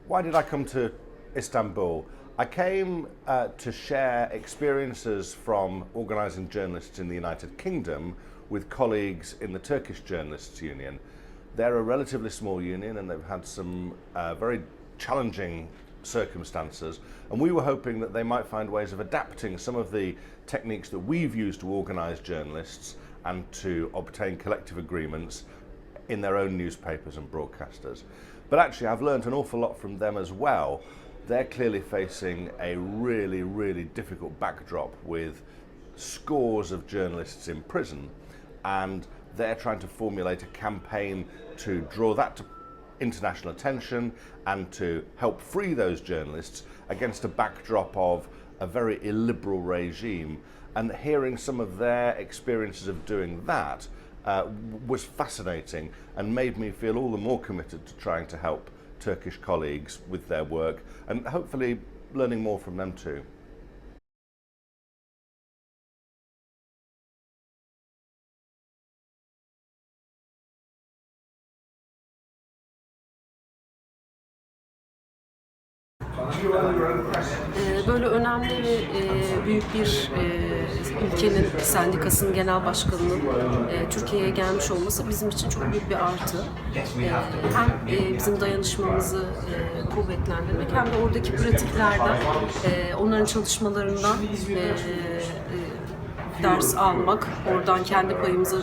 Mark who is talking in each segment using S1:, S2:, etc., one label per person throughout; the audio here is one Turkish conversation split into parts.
S1: Why did I come to Istanbul? I came to share experiences from organising journalists in the United Kingdom with colleagues in the Turkish Journalists Union. They're a relatively small union and they've had some very challenging circumstances, and we were hoping that they might find ways of adapting some of the techniques that we've used to organise journalists and to obtain collective agreements in their own newspapers and broadcasters. But actually I've learned an awful lot from them as well. They're clearly facing a really difficult backdrop with scores of journalists in prison, and they're trying to formulate a campaign to draw that to international attention and to help free those journalists against a backdrop of a very illiberal regime. And hearing some of their experiences of doing that was fascinating and made me feel all the more committed to trying to help Turkish colleagues with their work and hopefully learning more from them too.
S2: Böyle önemli ve büyük bir ülkenin sendikasının genel başkanının Türkiye'ye gelmiş olması bizim için çok büyük bir artı. Hem bizim dayanışmamızı kuvvetlendirmek hem de oradaki pratiklerden, onların çalışmalarından ders almak, oradan kendi payımıza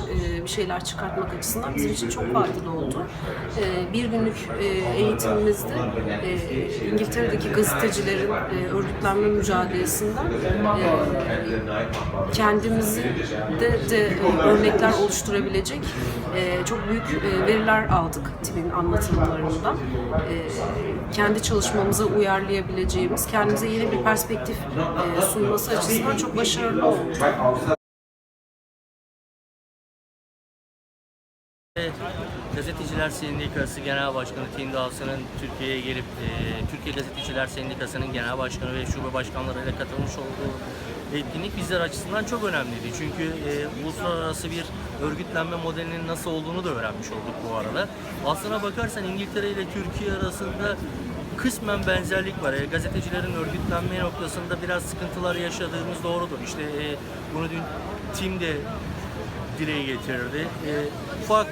S2: bir şeyler çıkartmak açısından bizim için çok faydalı oldu. Bir günlük eğitimimizde İngiltere'deki gazetecilerin örgütlenme mücadelesinden kendimizi de örnekler oluşturabilecek çok büyük veriler aldık TİM'in anlatımlarından. Kendi çalışmamıza uyarlayabileceğimiz, kendimize yeni bir perspektif sunması açısından çok başarılı oldu.
S3: Gazeteciler Sendikası Genel Başkanı Tim Dawson'ın Türkiye'ye gelip Türkiye Gazeteciler Sendikası'nın Genel Başkanı ve şube başkanlarıyla katılmış olduğu etkinlik bizler açısından çok önemliydi. Çünkü uluslararası bir örgütlenme modelinin nasıl olduğunu da öğrenmiş olduk bu arada. Aslına bakarsan İngiltere ile Türkiye arasında kısmen benzerlik var. Gazetecilerin örgütlenme noktasında biraz sıkıntılar yaşadığımız doğrudur. İşte bunu dün Tim de dile getirdi. Ufak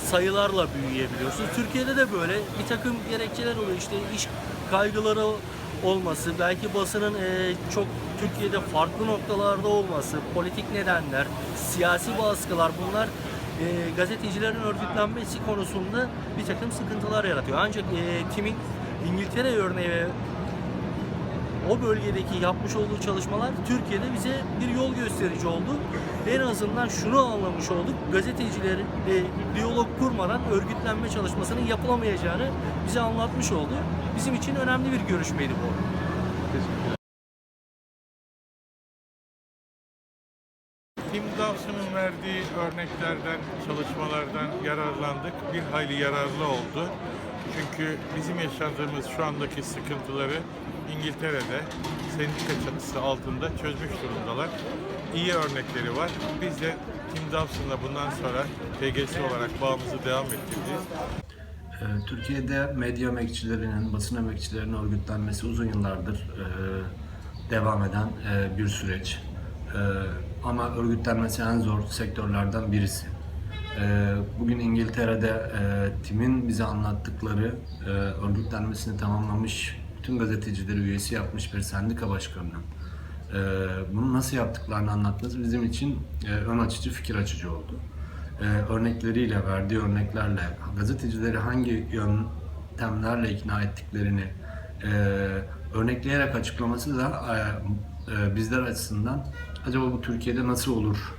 S3: sayılarla büyüyebiliyorsunuz. Türkiye'de de böyle bir takım gerekçeler oluyor. İşte iş kaygıları olması, belki basının çok Türkiye'de farklı noktalarda olması, politik nedenler, siyasi baskılar, bunlar gazetecilerin örgütlenmesi konusunda bir takım sıkıntılar yaratıyor. Ancak Tim'in İngiltere örneği ve o bölgedeki yapmış olduğu çalışmalar Türkiye'de bize bir yol gösterici oldu. En azından şunu anlamış olduk: gazetecilerin diyalog kurmadan örgütlenme çalışmasının yapılamayacağını bize anlatmış oldu. Bizim için önemli bir görüşmeydi bu.
S4: Tim Dawson'ın verdiği örneklerden, çalışmalardan yararlandık. Bir hayli yararlı oldu. Çünkü bizim yaşadığımız şu andaki sıkıntıları İngiltere'de sendika çatısı altında çözmüş durumdalar. İyi örnekleri var. Biz de Tim Dawson'la bundan sonra TGS olarak bağımızı devam ettireceğiz.
S5: Türkiye'de medya emekçilerinin, basın emekçilerinin örgütlenmesi uzun yıllardır devam eden bir süreç. Ama örgütlenmesi en zor sektörlerden birisi. Bugün İngiltere'de Tim'in bize anlattıkları örgütlenmesini tamamlamış, bütün gazetecileri üyesi yapmış bir sendika başkanının bunu nasıl yaptıklarını anlatması bizim için ön açıcı, fikir açıcı oldu. Örnekleriyle, verdiği örneklerle, gazetecileri hangi yöntemlerle ikna ettiklerini örnekleyerek açıklaması da bizler açısından acaba bu Türkiye'de nasıl olur?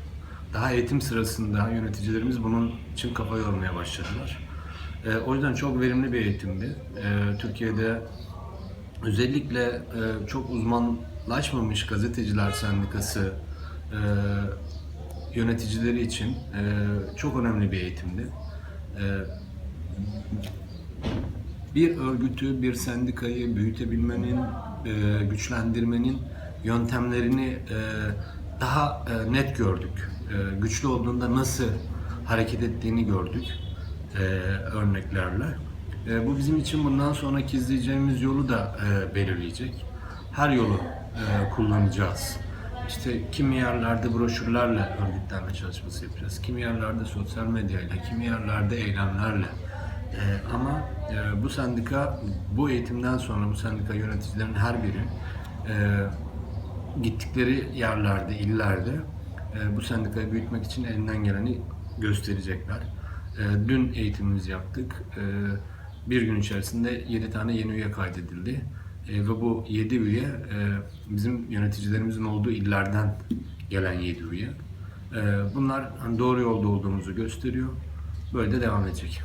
S5: Daha eğitim sırasında yöneticilerimiz bunun için kafa yormaya başladılar. O yüzden çok verimli bir eğitimdi. Türkiye'de özellikle çok uzmanlaşmamış gazeteciler sendikası yöneticileri için çok önemli bir eğitimdi. Bir örgütü, bir sendikayı büyütebilmenin, güçlendirmenin yöntemlerini daha net gördük. Güçlü olduğunda nasıl hareket ettiğini gördük örneklerle. Bu bizim için bundan sonraki izleyeceğimiz yolu da belirleyecek. Her yolu kullanacağız. İşte kimi yerlerde broşürlerle örgütlenme çalışması yapacağız. Kimi yerlerde sosyal medyayla, kimi yerlerde eylemlerle. Ama bu sendika, bu eğitimden sonra bu sendika yöneticilerin her biri gittikleri yerlerde, illerde bu sendikayı büyütmek için elinden geleni gösterecekler. Dün eğitimimizi yaptık. Bir gün içerisinde 7 tane yeni üye kaydedildi. Ve bu 7 üye bizim yöneticilerimizin olduğu illerden gelen 7 üye. Bunlar doğru yolda olduğumuzu gösteriyor. Böyle de devam edecek.